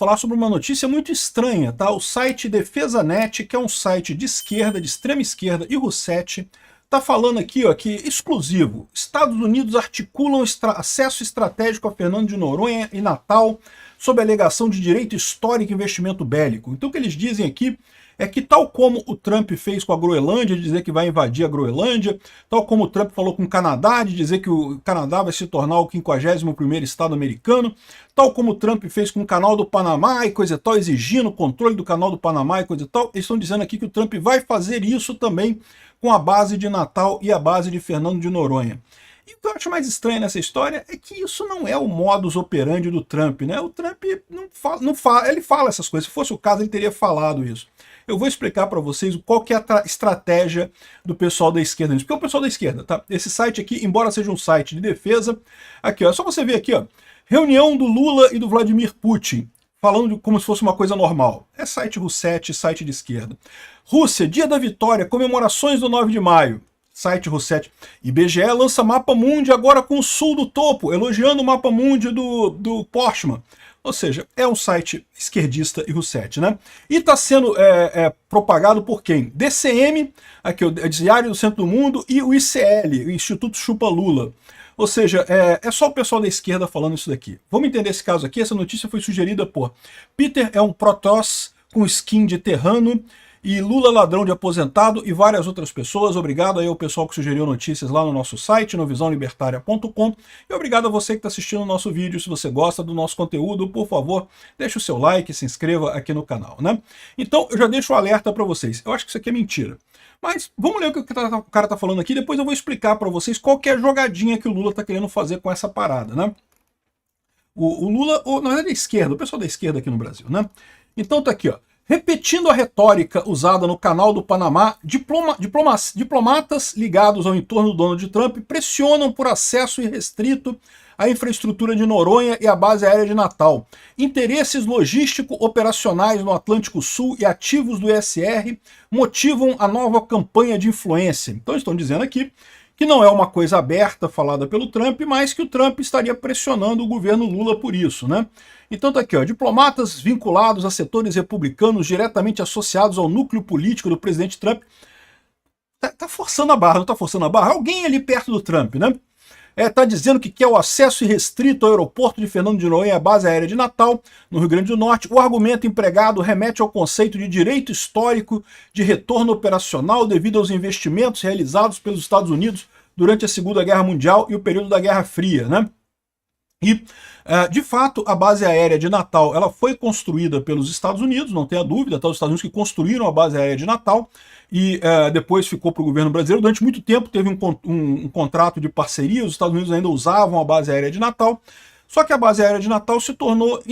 falar sobre uma notícia muito estranha, tá? O site DefesaNet, que é um site de esquerda, de extrema esquerda, e Roussetti, tá falando aqui, ó, que exclusivo. Estados Unidos articulam acesso estratégico a Fernando de Noronha e Natal sob alegação de direito histórico e investimento bélico. Então o que eles dizem aqui é que, tal como o Trump fez com a Groenlândia, de dizer que vai invadir a Groenlândia, tal como o Trump falou com o Canadá, de dizer que o Canadá vai se tornar o 51º estado americano, tal como o Trump fez com o canal do Panamá e coisa e tal, exigindo o controle do canal do Panamá e coisa e tal, eles estão dizendo aqui que o Trump vai fazer isso também com a base de Natal e a base de Fernando de Noronha. E o que eu acho mais estranho nessa história é que isso não é o modus operandi do Trump, né? O Trump não fala, ele fala essas coisas. Se fosse o caso, ele teria falado isso. Eu vou explicar para vocês qual que é a estratégia do pessoal da esquerda nisso. Porque o pessoal da esquerda, tá? Esse site aqui, embora seja um site de defesa, aqui, ó, é só você ver aqui, ó, reunião do Lula e do Vladimir Putin, falando como se fosse uma coisa normal. É site Roussetti, site de esquerda. Rússia, dia da vitória, comemorações do 9 de maio. Site Roussetti. IBGE lança mapa mundi agora com o sul do topo, elogiando o mapa mundi do Portman. Ou seja, é um site esquerdista e Roussetti, né? E está sendo propagado por quem? DCM, aqui o Diário do Centro do Mundo, e o ICL, o Instituto Chupa Lula. Ou seja, é só o pessoal da esquerda falando isso daqui. Vamos entender esse caso aqui. Essa notícia foi sugerida por Peter é um Protoss com skin de terrano, e Lula ladrão de aposentado e várias outras pessoas. Obrigado aí ao pessoal que sugeriu notícias lá no nosso site, no visãolibertaria.com, e obrigado a você que está assistindo o nosso vídeo. Se você gosta do nosso conteúdo, por favor, deixe o seu like, se inscreva aqui no canal, né? Então, eu já deixo o alerta para vocês. Eu acho que isso aqui é mentira. Mas vamos ler o que o cara está falando aqui, depois eu vou explicar para vocês qual que é a jogadinha que o Lula está querendo fazer com essa parada, né? O Lula, na verdade, a esquerda, o pessoal da esquerda aqui no Brasil, né? Então tá aqui, ó. Repetindo a retórica usada no canal do Panamá, diplomatas ligados ao entorno do Donald Trump pressionam por acesso irrestrito à infraestrutura de Noronha e à base aérea de Natal. Interesses logístico-operacionais no Atlântico Sul e ativos do ESR motivam a nova campanha de influência. Então estão dizendo aqui que não é uma coisa aberta falada pelo Trump, mas que o Trump estaria pressionando o governo Lula por isso, né? Então tá aqui, ó, diplomatas vinculados a setores republicanos diretamente associados ao núcleo político do presidente Trump. Tá forçando a barra, não tá forçando a barra? Alguém ali perto do Trump, né? Tá dizendo que quer o acesso irrestrito ao aeroporto de Fernando de Noronha e à base aérea de Natal, no Rio Grande do Norte. O argumento empregado remete ao conceito de direito histórico de retorno operacional devido aos investimentos realizados pelos Estados Unidos durante a Segunda Guerra Mundial e o período da Guerra Fria, né? E, de fato, a base aérea de Natal ela foi construída pelos Estados Unidos, não tenha dúvida, tá? Os Estados Unidos que construíram a base aérea de Natal e depois ficou para o governo brasileiro. Durante muito tempo teve um contrato de parceria, os Estados Unidos ainda usavam a base aérea de Natal, só que a base aérea de Natal se tornou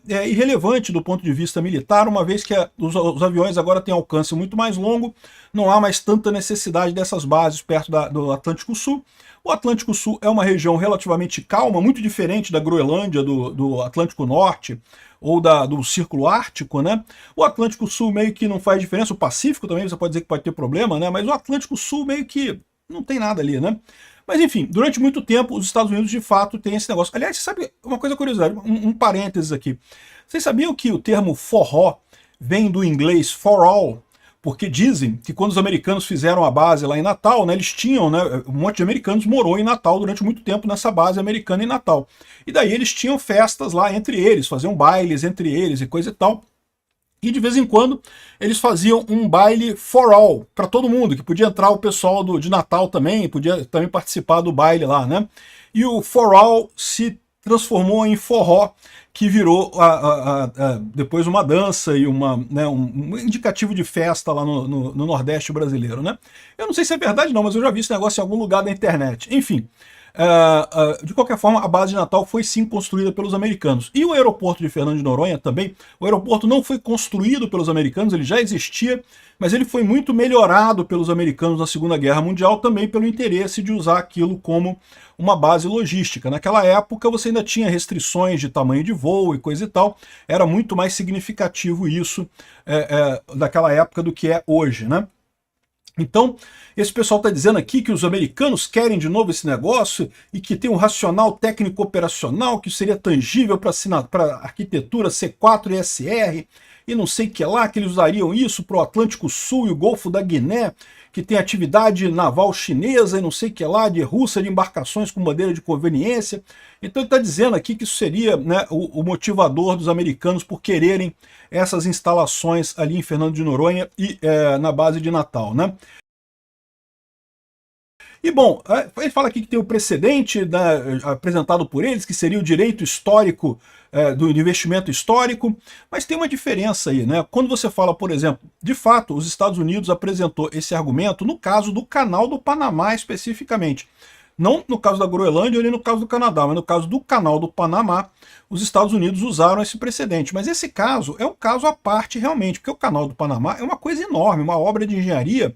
irrelevante do ponto de vista militar, uma vez que os aviões agora têm alcance muito mais longo, não há mais tanta necessidade dessas bases perto do Atlântico Sul. O Atlântico Sul é uma região relativamente calma, muito diferente da Groenlândia, do Atlântico Norte ou do Círculo Ártico, né? O Atlântico Sul meio que não faz diferença, o Pacífico também você pode dizer que pode ter problema, né? Mas o Atlântico Sul meio que não tem nada ali, né? Mas enfim, durante muito tempo os Estados Unidos de fato têm esse negócio. Aliás, você sabe uma coisa curiosa, um parênteses aqui. Vocês sabiam que o termo forró vem do inglês for all? Porque dizem que quando os americanos fizeram a base lá em Natal, né, eles tinham, né, um monte de americanos morou em Natal durante muito tempo nessa base americana em Natal. E daí eles tinham festas lá entre eles, faziam bailes entre eles e coisa e tal. E de vez em quando eles faziam um baile for all, para todo mundo, que podia entrar o pessoal de Natal também, podia também participar do baile lá, né? E o for all se transformou em forró, que virou depois uma dança e um indicativo de festa lá no Nordeste brasileiro, né? Eu não sei se é verdade não, mas eu já vi esse negócio em algum lugar da internet. Enfim, de qualquer forma, a base de Natal foi sim construída pelos americanos. E o aeroporto de Fernando de Noronha também, o aeroporto não foi construído pelos americanos, ele já existia, mas ele foi muito melhorado pelos americanos na Segunda Guerra Mundial, também pelo interesse de usar aquilo como uma base logística. Naquela época você ainda tinha restrições de tamanho de voo e coisa e tal, era muito mais significativo isso naquela época do que é hoje, né? Então, esse pessoal está dizendo aqui que os americanos querem de novo esse negócio e que tem um racional técnico-operacional que seria tangível para a arquitetura C4 e SR e não sei o que lá, que eles usariam isso para o Atlântico Sul e o Golfo da Guiné, que tem atividade naval chinesa e não sei o que lá, de Rússia, de embarcações com bandeira de conveniência. Então ele está dizendo aqui que isso seria, né, o motivador dos americanos por quererem essas instalações ali em Fernando de Noronha e na base de Natal, né? E bom, ele fala aqui que tem o precedente, né, apresentado por eles, que seria o direito histórico do investimento histórico, mas tem uma diferença aí, né? Quando você fala, por exemplo, de fato, os Estados Unidos apresentou esse argumento no caso do Canal do Panamá especificamente. Não no caso da Groenlândia nem no caso do Canadá, mas no caso do Canal do Panamá, os Estados Unidos usaram esse precedente. Mas esse caso é um caso à parte realmente, porque o Canal do Panamá é uma coisa enorme, uma obra de engenharia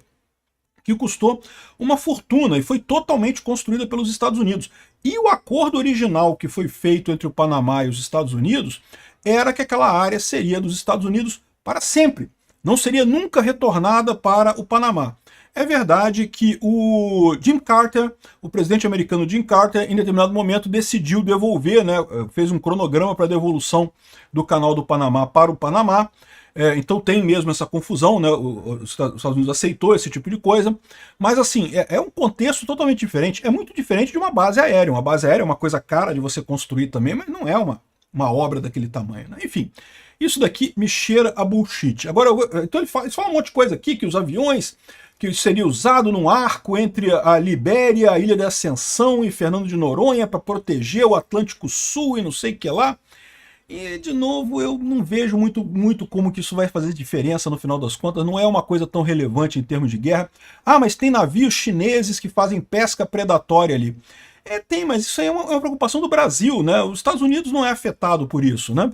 que custou uma fortuna e foi totalmente construída pelos Estados Unidos. E o acordo original que foi feito entre o Panamá e os Estados Unidos era que aquela área seria dos Estados Unidos para sempre. Não seria nunca retornada para o Panamá. É verdade que o Jimmy Carter, o presidente americano Jimmy Carter, em determinado momento decidiu devolver, né, fez um cronograma para a devolução do Canal do Panamá para o Panamá. Então tem mesmo essa confusão, né? Os Estados Unidos aceitou esse tipo de coisa, mas assim, é um contexto totalmente diferente, é muito diferente de uma base aérea. Uma base aérea é uma coisa cara de você construir também, mas não é uma obra daquele tamanho, né? Enfim, isso daqui me cheira a bullshit. Agora, então eles falam um monte de coisa aqui, que os aviões, que seria usado num arco entre a Libéria, a Ilha da Ascensão e Fernando de Noronha para proteger o Atlântico Sul e não sei o que lá. E, de novo, eu não vejo muito como que isso vai fazer diferença no final das contas. Não é uma coisa tão relevante em termos de guerra. Ah, mas tem navios chineses que fazem pesca predatória ali. Tem, mas isso aí é uma preocupação do Brasil, né? Os Estados Unidos não é afetado por isso, né?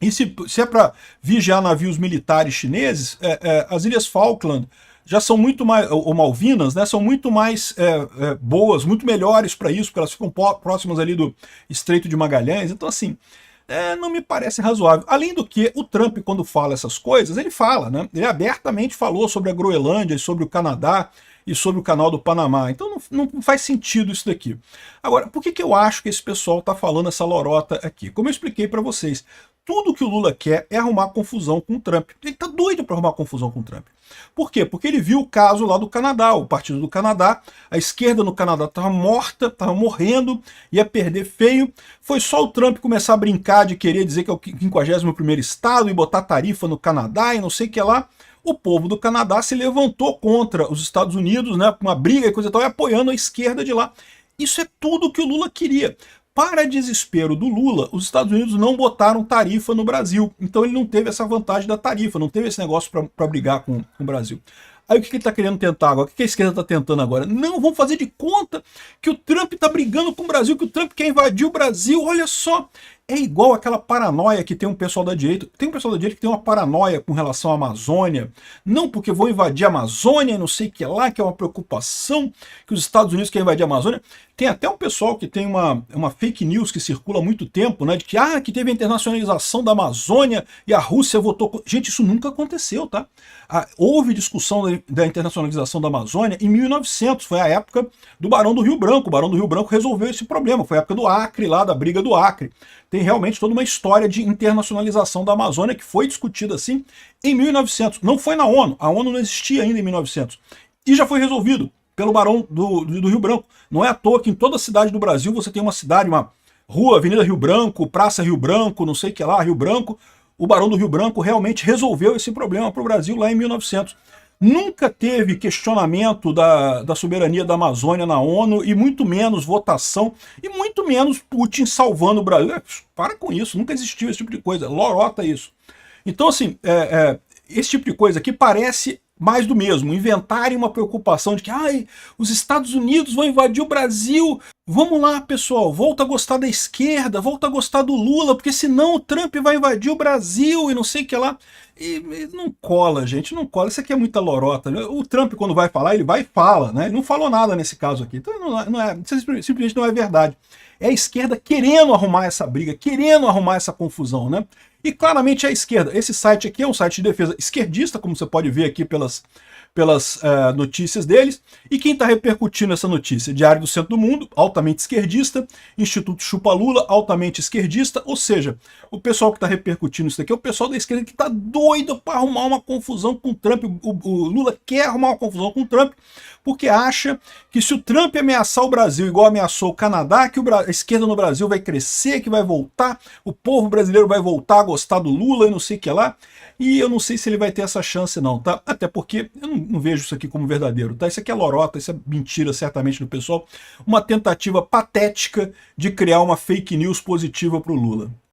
E se é para vigiar navios militares chineses, as Ilhas Falkland já são muito mais, ou Malvinas, né, são muito mais boas, muito melhores para isso, porque elas ficam próximas ali do Estreito de Magalhães. Então, assim, não me parece razoável. Além do que, o Trump, quando fala essas coisas, ele fala, né? Ele abertamente falou sobre a Groenlândia e sobre o Canadá e sobre o Canal do Panamá. Então não faz sentido isso daqui. Agora, por que eu acho que esse pessoal está falando essa lorota aqui? Como eu expliquei para vocês, tudo que o Lula quer é arrumar confusão com o Trump. Ele está doido para arrumar confusão com o Trump. Por quê? Porque ele viu o caso lá do Canadá, o Partido do Canadá, a esquerda no Canadá estava morta, estava morrendo, ia perder feio. Foi só o Trump começar a brincar de querer dizer que é o 51º estado e botar tarifa no Canadá e não sei o que lá. O povo do Canadá se levantou contra os Estados Unidos, né, com uma briga e coisa e tal, e apoiando a esquerda de lá. Isso é tudo que o Lula queria. Para desespero do Lula, os Estados Unidos não botaram tarifa no Brasil. Então ele não teve essa vantagem da tarifa, não teve esse negócio para brigar com o Brasil. Aí o que ele está querendo tentar agora? O que a esquerda está tentando agora? Não, vamos fazer de conta que o Trump está brigando com o Brasil, que o Trump quer invadir o Brasil. Olha só, é igual aquela paranoia que tem um pessoal da direita. Tem um pessoal da direita que tem uma paranoia com relação à Amazônia. Não, porque vão invadir a Amazônia, não sei o que lá, que é uma preocupação que os Estados Unidos querem invadir a Amazônia. Tem até um pessoal que tem uma fake news que circula há muito tempo, né? De que teve a internacionalização da Amazônia e a Rússia votou. Gente, isso nunca aconteceu, tá? Houve discussão da internacionalização da Amazônia em 1900, foi a época do Barão do Rio Branco. O Barão do Rio Branco resolveu esse problema, foi a época do Acre, lá da briga do Acre. Tem realmente toda uma história de internacionalização da Amazônia que foi discutida assim em 1900. Não foi na ONU, a ONU não existia ainda em 1900. E já foi resolvido pelo Barão do Rio Branco. Não é à toa que em toda cidade do Brasil você tem uma cidade, uma rua, Avenida Rio Branco, Praça Rio Branco, não sei o que lá, Rio Branco. O Barão do Rio Branco realmente resolveu esse problema para o Brasil lá em 1900. Nunca teve questionamento da soberania da Amazônia na ONU, e muito menos votação, e muito menos Putin salvando o Brasil. Para com isso, nunca existiu esse tipo de coisa, lorota isso. Então, assim, esse tipo de coisa aqui parece mais do mesmo, inventarem uma preocupação de que os Estados Unidos vão invadir o Brasil. Vamos lá, pessoal, volta a gostar da esquerda, volta a gostar do Lula, porque senão o Trump vai invadir o Brasil e não sei o que lá. E não cola, gente, não cola. Isso aqui é muita lorota. O Trump, quando vai falar, ele vai e fala, né? Ele não falou nada nesse caso aqui. Então simplesmente não é verdade. É a esquerda querendo arrumar essa briga, querendo arrumar essa confusão, né? e claramente é a esquerda. Esse site aqui é um site de defesa esquerdista, como você pode ver aqui pelas notícias deles. E quem está repercutindo essa notícia? Diário do Centro do Mundo, altamente esquerdista. Instituto Chupa Lula, altamente esquerdista. Ou seja, o pessoal que está repercutindo isso daqui é o pessoal da esquerda que está doido para arrumar uma confusão com o Trump. O Lula quer arrumar uma confusão com o Trump porque acha que se o Trump ameaçar o Brasil igual ameaçou o Canadá, que a esquerda no Brasil vai crescer, que vai voltar, o povo brasileiro vai voltar a gostar do Lula e não sei o que lá. E eu não sei se ele vai ter essa chance não, tá? Até porque eu não vejo isso aqui como verdadeiro, tá? Isso aqui é lorota, isso é mentira certamente do pessoal. Uma tentativa patética de criar uma fake news positiva pro Lula.